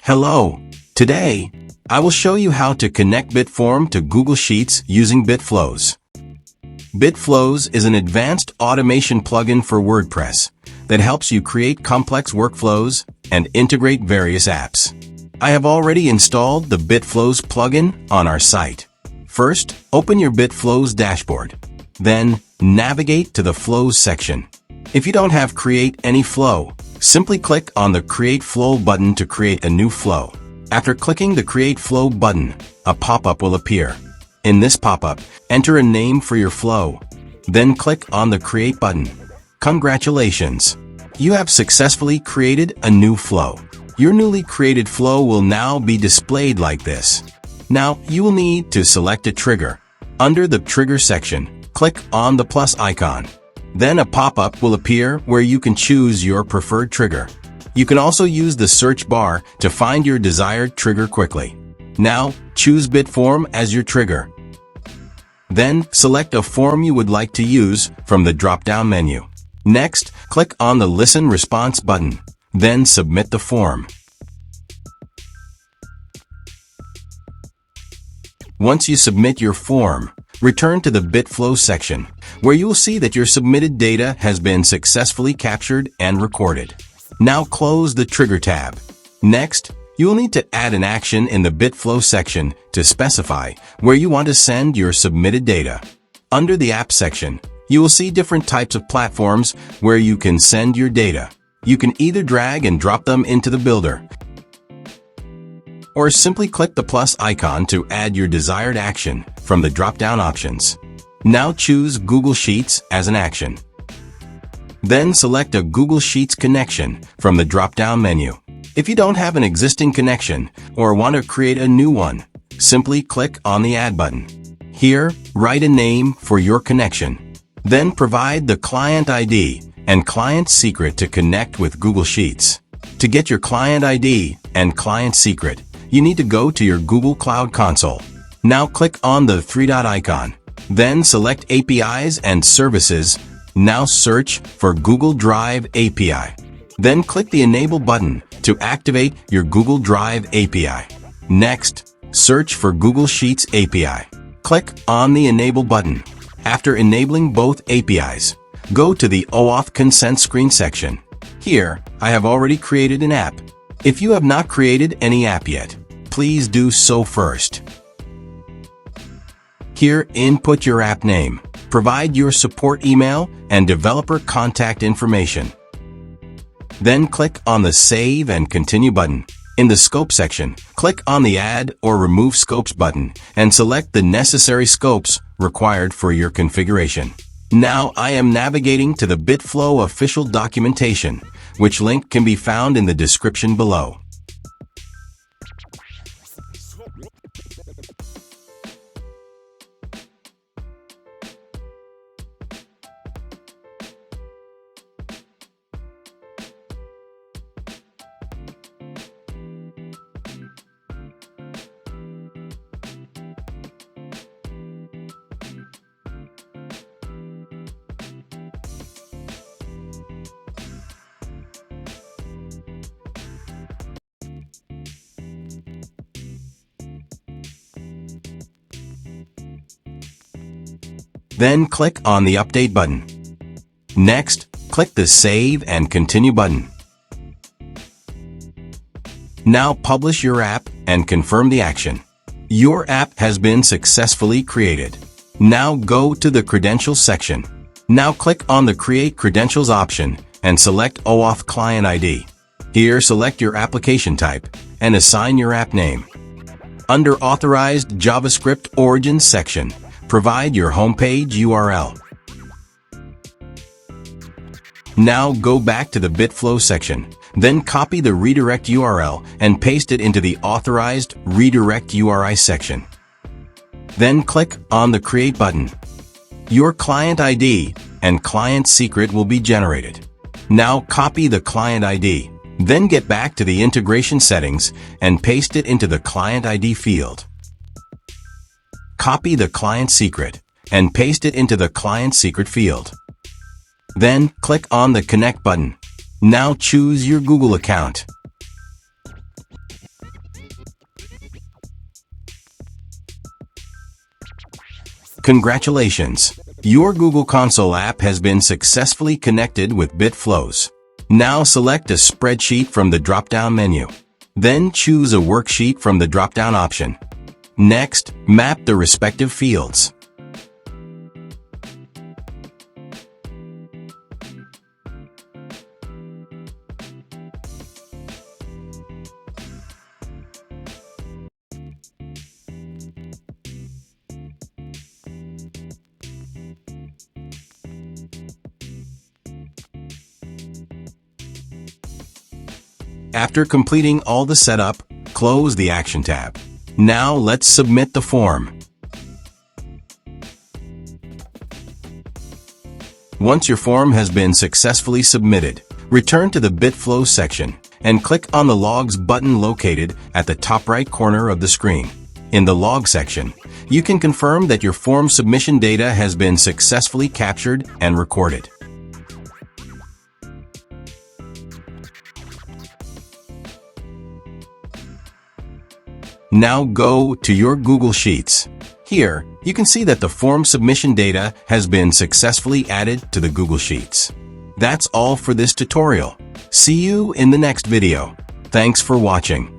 Hello. Today, I will show you how to connect Bitform to Google Sheets using Bitflows. Bitflows is an advanced automation plugin for WordPress that helps you create complex workflows and integrate various apps. I have already installed the Bitflows plugin on our site. First, open your Bitflows dashboard. Then, navigate to the Flows section. If you don't have Create Any Flow, simply click on the Create Flow button to create a new flow. After clicking the Create Flow button, a pop-up will appear. In this pop-up, enter a name for your flow. Then click on the Create button. Congratulations! You have successfully created a new flow. Your newly created flow will now be displayed like this. Now, you will need to select a trigger. Under the Trigger section, click on the plus icon. Then a pop-up will appear where you can choose your preferred trigger. You can also use the search bar to find your desired trigger quickly. Now, choose Bitform as your trigger. Then, select a form you would like to use from the drop-down menu. Next, click on the Listen Response button. Then submit the form. Once you submit your form, return to the Bitflow section, where you will see that your submitted data has been successfully captured and recorded. Now close the Trigger tab. Next, you will need to add an action in the Bitflow section to specify where you want to send your submitted data. Under the App section, you will see different types of platforms where you can send your data. You can either drag and drop them into the builder, or simply click the plus icon to add your desired action from the drop-down options. Now choose Google Sheets as an action. Then select a Google Sheets connection from the drop-down menu. If you don't have an existing connection or want to create a new one, simply click on the Add button. Here, write a name for your connection. Then provide the client ID and client secret to connect with Google Sheets. To get your client ID and client secret, you need to go to your Google Cloud Console. Now click on the three-dot icon. Then select APIs and Services. Now search for Google Drive API. Then click the Enable button to activate your Google Drive API. Next, search for Google Sheets API. Click on the Enable button. After enabling both APIs, go to the OAuth consent screen section. Here, I have already created an app. If you have not created any app yet, please do so first. Here, input your app name, provide your support email and developer contact information. Then click on the Save and Continue button. In the Scope section, click on the Add or Remove Scopes button and select the necessary scopes required for your configuration. Now I am navigating to the Bitflow official documentation, which link can be found in the description below. Then click on the Update button. Next, click the Save and Continue button. Now publish your app and confirm the action. Your app has been successfully created. Now go to the Credentials section. Now click on the Create Credentials option and select OAuth Client ID. Here, select your application type and assign your app name. Under Authorized JavaScript Origins section, provide your homepage URL. Now go back to the Bitflow section, then copy the redirect URL and paste it into the Authorized Redirect URI section. Then click on the Create button. Your client ID and client secret will be generated. Now copy the client ID, then get back to the integration settings and paste it into the client ID field. Copy the client secret and paste it into the client secret field. Then click on the Connect button. Now choose your Google account. Congratulations! Your Google Console app has been successfully connected with BitFlows. Now select a spreadsheet from the drop-down menu. Then choose a worksheet from the drop-down option. Next, map the respective fields. After completing all the setup, close the Action tab. Now let's submit the form. Once your form has been successfully submitted, return to the BitFlows section and click on the Logs button located at the top right corner of the screen. In the Log section, you can confirm that your form submission data has been successfully captured and recorded. Now go to your Google Sheets. Here, you can see that the form submission data has been successfully added to the Google Sheets. That's all for this tutorial. See you in the next video. Thanks for watching.